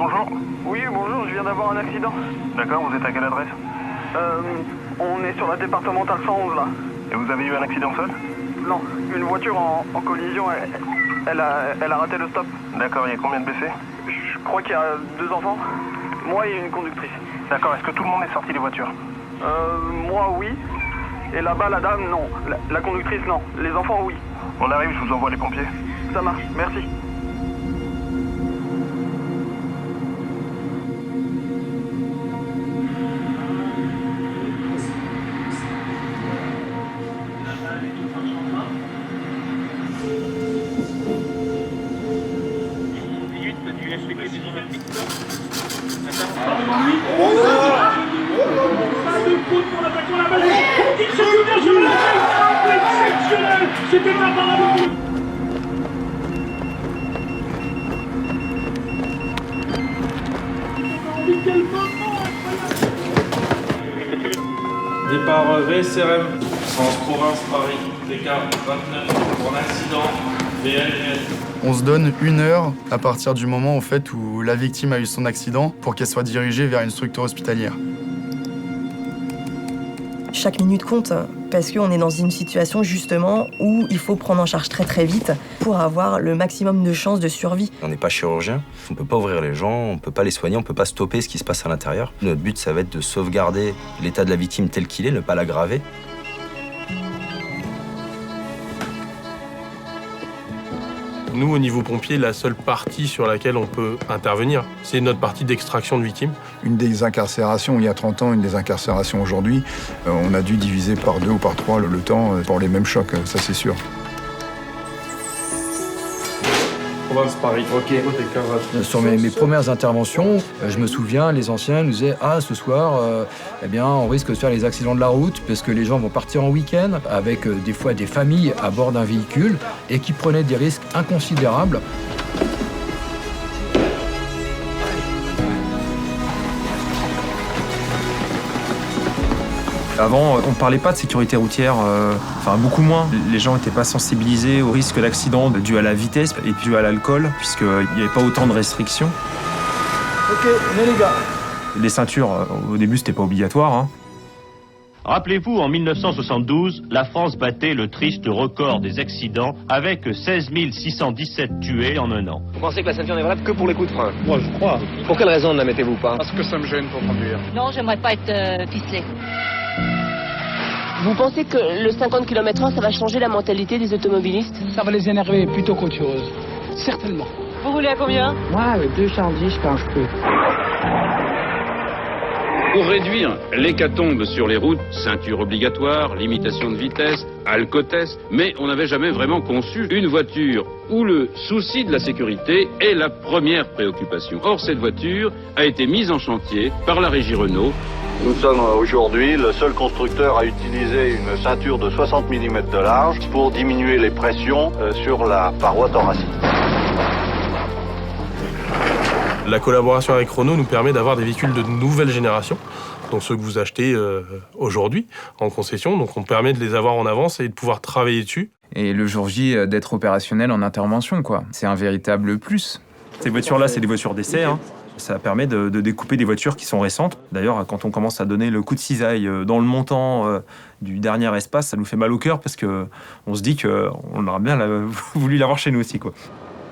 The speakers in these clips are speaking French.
bonjour. Oui, bonjour, je viens d'avoir un accident. D'accord, vous êtes à quelle adresse? On est sur la départementale 111 là. Et vous avez eu un accident seul? Non, une voiture en collision, elle a raté le stop. D'accord, il y a combien de blessés? Je crois qu'il y a 2 enfants. Moi et une conductrice. D'accord, est-ce que tout le monde est sorti des voitures? Moi oui. Et là-bas la dame non. La conductrice non. Les enfants oui. On arrive, je vous envoie les pompiers. Ça marche, merci. C'était pas par la route. Départ VSRM, sens province Paris, décart 29 pour un accident VL. On se donne 1 heure à partir du moment en fait, où la victime a eu son accident pour qu'elle soit dirigée vers une structure hospitalière. Chaque minute compte parce qu'on est dans une situation justement où il faut prendre en charge très très vite pour avoir le maximum de chances de survie. On n'est pas chirurgien, on ne peut pas ouvrir les gens, on ne peut pas les soigner, on ne peut pas stopper ce qui se passe à l'intérieur. Notre but, ça va être de sauvegarder l'état de la victime tel qu'il est, ne pas l'aggraver. Nous, au niveau pompier, la seule partie sur laquelle on peut intervenir, c'est notre partie d'extraction de victimes. Une des incarcérations il y a 30 ans, une des incarcérations aujourd'hui, on a dû diviser par 2 ou par 3 le temps pour les mêmes chocs, ça c'est sûr. Province Paris, ok. Sur mes premières interventions, je me souviens, les anciens nous disaient « Ah, ce soir, eh bien, on risque de faire les accidents de la route parce que les gens vont partir en week-end avec des fois des familles à bord d'un véhicule et qui prenaient des risques inconsidérables. » Avant, on ne parlait pas de sécurité routière, beaucoup moins. Les gens n'étaient pas sensibilisés au risque d'accident dû à la vitesse et dû à l'alcool, puisqu'il n'y avait pas autant de restrictions. Ok, on est les gars. Les ceintures, au début, c'était pas obligatoire. Hein. Rappelez-vous, en 1972, la France battait le triste record des accidents avec 16 617 tués en un an. Vous pensez que la ceinture n'est valable que pour les coups de frein? Moi, je crois. Pour quelle raison ne la mettez-vous pas? Parce que ça me gêne pour conduire. Non, j'aimerais pas être ficelé. Vous pensez que le 50 km/h, ça va changer la mentalité des automobilistes? Ça va les énerver plutôt qu'autre chose. Certainement. Vous roulez à combien? Moi, avec 210 quand je peux. Pour réduire l'hécatombe sur les routes, ceinture obligatoire, limitation de vitesse, alcotest, mais on n'avait jamais vraiment conçu une voiture où le souci de la sécurité est la première préoccupation. Or, cette voiture a été mise en chantier par la régie Renault. Nous sommes aujourd'hui le seul constructeur à utiliser une ceinture de 60 mm de large pour diminuer les pressions sur la paroi thoracique. La collaboration avec Renault nous permet d'avoir des véhicules de nouvelle génération, donc ceux que vous achetez aujourd'hui en concession. Donc on permet de les avoir en avance et de pouvoir travailler dessus. Et le jour J, d'être opérationnel en intervention, quoi. C'est un véritable plus. Ces voitures-là, c'est des voitures d'essai. Hein. Ça permet de découper des voitures qui sont récentes. D'ailleurs, quand on commence à donner le coup de cisaille dans le montant du dernier espace, ça nous fait mal au cœur parce qu'on se dit qu'on aurait bien voulu l'avoir chez nous aussi, quoi.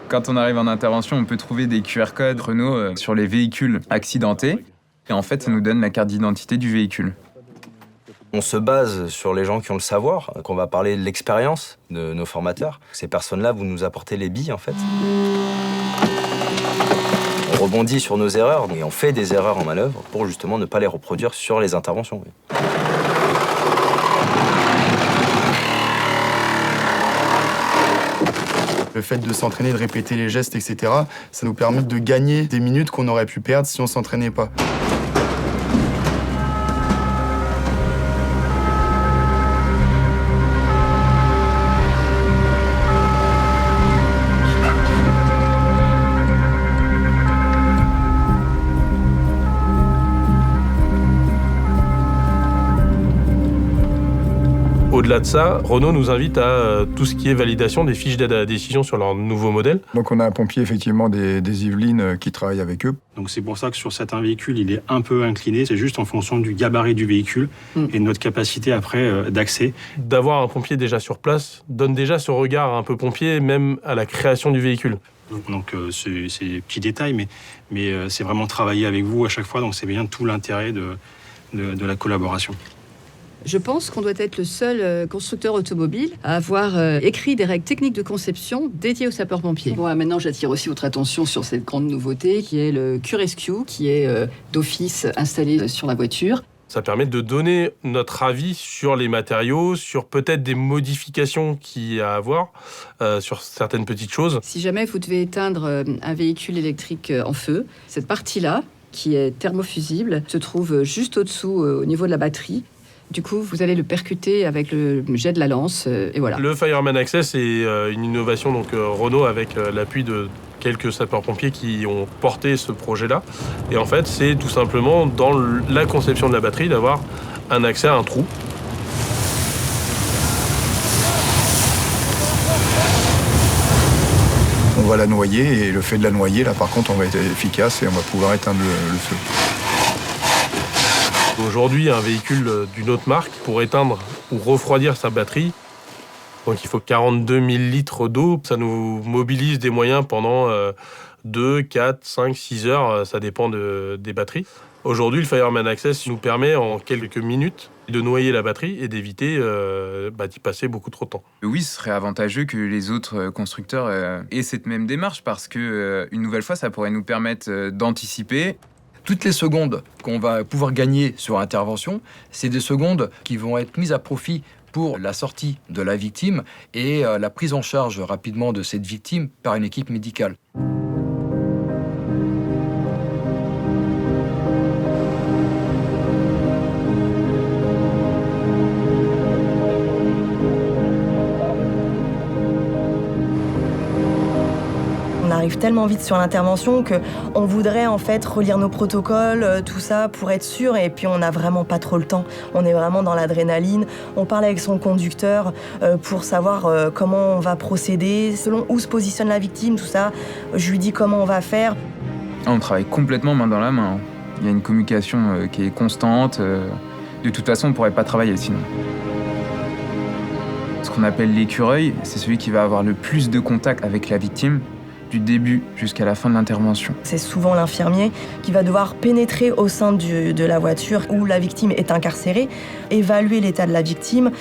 Quand on arrive en intervention, on peut trouver des QR codes Renault sur les véhicules accidentés. Et en fait, ça nous donne la carte d'identité du véhicule. On se base sur les gens qui ont le savoir, qu'on va parler de l'expérience de nos formateurs. Ces personnes-là, vous nous apportez les billes, en fait. On rebondit sur nos erreurs et on fait des erreurs en manœuvre pour justement ne pas les reproduire sur les interventions. Oui. Le fait de s'entraîner, de répéter les gestes, etc., ça nous permet de gagner des minutes qu'on aurait pu perdre si on s'entraînait pas. Au-delà de ça, Renault nous invite à tout ce qui est validation des fiches d'aide à la décision sur leur nouveau modèle. Donc on a un pompier effectivement des Yvelines qui travaille avec eux. Donc c'est pour ça que sur certains véhicules, il est un peu incliné. C'est juste en fonction du gabarit du véhicule et de notre capacité après d'accès. D'avoir un pompier déjà sur place donne déjà ce regard un peu pompier, même à la création du véhicule. Donc c'est des petits détails, mais c'est vraiment travailler avec vous à chaque fois. Donc c'est bien tout l'intérêt de la collaboration. Je pense qu'on doit être le seul constructeur automobile à avoir écrit des règles techniques de conception dédiées aux sapeurs-pompiers. Bon, maintenant, j'attire aussi votre attention sur cette grande nouveauté qui est le Q-Rescue, qui est d'office installé sur la voiture. Ça permet de donner notre avis sur les matériaux, sur peut-être des modifications qu'il y a à avoir, sur certaines petites choses. Si jamais vous devez éteindre un véhicule électrique en feu, cette partie-là, qui est thermofusible, se trouve juste au-dessous, au niveau de la batterie. Du coup, vous allez le percuter avec le jet de la lance, et voilà. Le Fireman Access est une innovation donc Renault avec l'appui de quelques sapeurs-pompiers qui ont porté ce projet-là. Et en fait, c'est tout simplement dans la conception de la batterie d'avoir un accès à un trou. On va la noyer et le fait de la noyer, là par contre, on va être efficace et on va pouvoir éteindre le feu. Aujourd'hui, un véhicule d'une autre marque, pour éteindre ou refroidir sa batterie, donc il faut 42 000 litres d'eau. Ça nous mobilise des moyens pendant 2, 4, 5, 6 heures, ça dépend des batteries. Aujourd'hui, le Fireman Access nous permet en quelques minutes de noyer la batterie et d'éviter d'y passer beaucoup trop de temps. Oui, ce serait avantageux que les autres constructeurs aient cette même démarche parce que une nouvelle fois, ça pourrait nous permettre d'anticiper. Toutes les secondes qu'on va pouvoir gagner sur intervention, c'est des secondes qui vont être mises à profit pour la sortie de la victime et la prise en charge rapidement de cette victime par une équipe médicale. On arrive tellement vite sur l'intervention qu'on voudrait en fait relire nos protocoles, tout ça, pour être sûr, et puis on n'a vraiment pas trop le temps. On est vraiment dans l'adrénaline. On parle avec son conducteur pour savoir comment on va procéder, selon où se positionne la victime, tout ça. Je lui dis comment on va faire. On travaille complètement main dans la main. Il y a une communication qui est constante. De toute façon, on ne pourrait pas travailler sinon. Ce qu'on appelle l'écureuil, c'est celui qui va avoir le plus de contact avec la victime, du début jusqu'à la fin de l'intervention. C'est souvent l'infirmier qui va devoir pénétrer au sein de la voiture où la victime est incarcérée, évaluer l'état de la victime,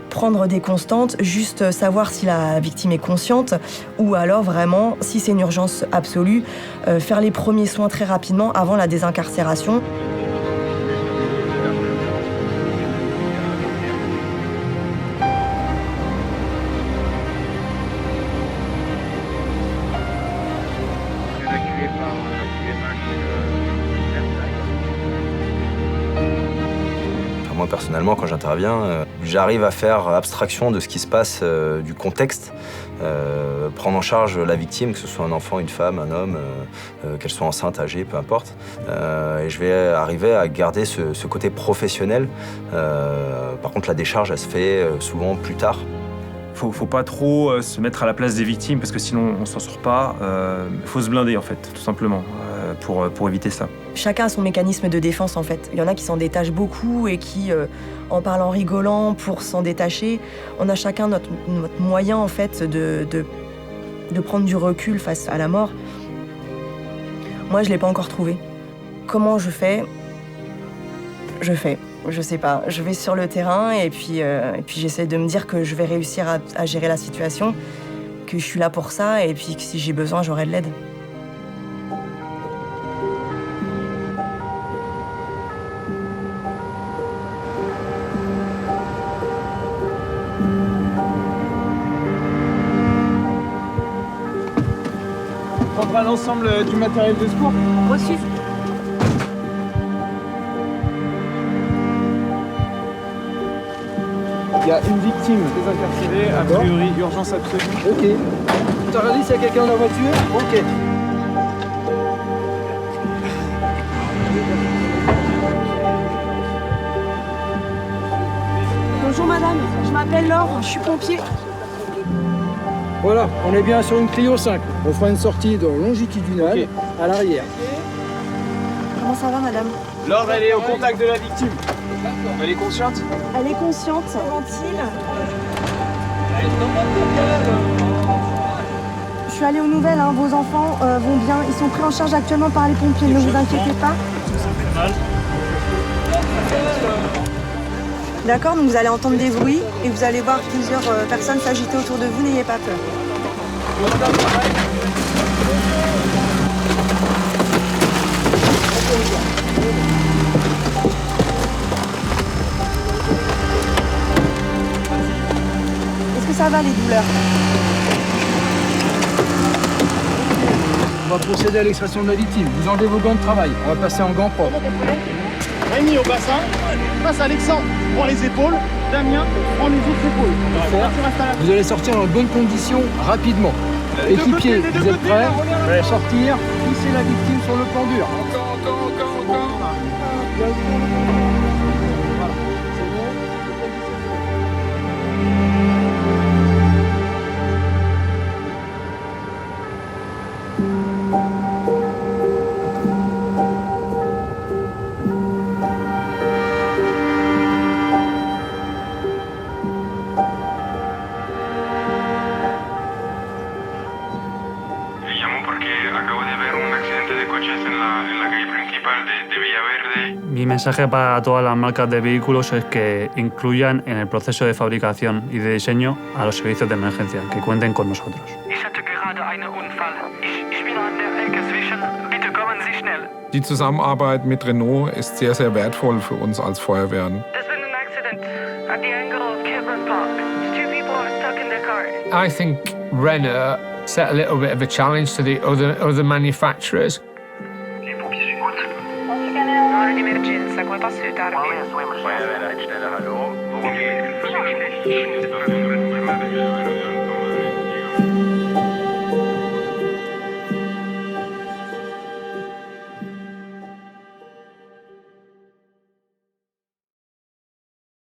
prendre des constantes, juste savoir si la victime est consciente ou alors vraiment, si c'est une urgence absolue, faire les premiers soins très rapidement avant la désincarcération. Moi, personnellement, quand j'interviens, j'arrive à faire abstraction de ce qui se passe, du contexte, prendre en charge la victime, que ce soit un enfant, une femme, un homme, qu'elle soit enceinte, âgée, peu importe. Et je vais arriver à garder ce côté professionnel. Par contre, la décharge, elle se fait souvent plus tard. Faut pas trop se mettre à la place des victimes parce que sinon on s'en sort pas. Faut se blinder en fait, tout simplement, pour éviter ça. Chacun a son mécanisme de défense en fait. Il y en a qui s'en détachent beaucoup et qui, en parlant rigolant pour s'en détacher, on a chacun notre moyen en fait de prendre du recul face à la mort. Moi, je l'ai pas encore trouvé. Comment je fais ? Je fais. Je sais pas, je vais sur le terrain et puis j'essaie de me dire que je vais réussir à gérer la situation, que je suis là pour ça et puis que si j'ai besoin, j'aurai de l'aide. On prendra l'ensemble du matériel de secours. Reçu. Il y a une victime désincarcérée, a priori urgence absolue. Ok. T'as regardé s'il y a quelqu'un dans la voiture ? Ok. Bonjour madame, je m'appelle m'appelle Laure, je suis pompier. Voilà, on est bien sur une Clio 5. On fera une sortie de longitudinale à l'arrière. Comment ça va, madame? Laure, elle est au contact de la victime. Elle est consciente? Elle est consciente. Ventile. Je suis allée aux nouvelles, hein. Vos enfants vont bien. Ils sont pris en charge actuellement par les pompiers, ne vous inquiétez pas. D'accord, donc vous allez entendre des bruits et vous allez voir plusieurs personnes s'agiter autour de vous, n'ayez pas peur. Est-ce que ça va, les douleurs? On va procéder à l'extraction de la victime. Vous enlevez vos gants de travail. On va passer en gants propres. Rémi au bassin, passe Alexandre, prends les épaules, Damien, prends les autres épaules. Vous allez sortir dans de bonnes conditions rapidement. Équipier, vous êtes prêts? Vous allez sortir, hisser la victime sur le plan dur. Mi mensaje para todas las marcas de vehículos es que incluyan en el proceso de fabricación y de diseño a los servicios de emergencia, que cuenten con nosotros. Die Zusammenarbeit mit Renault ist sehr, sehr wertvoll für uns als Feuerwehren. I think Renault set a little bit of a challenge to the other manufacturers. Un'emergenza, come posso aiutarvi? Hallo?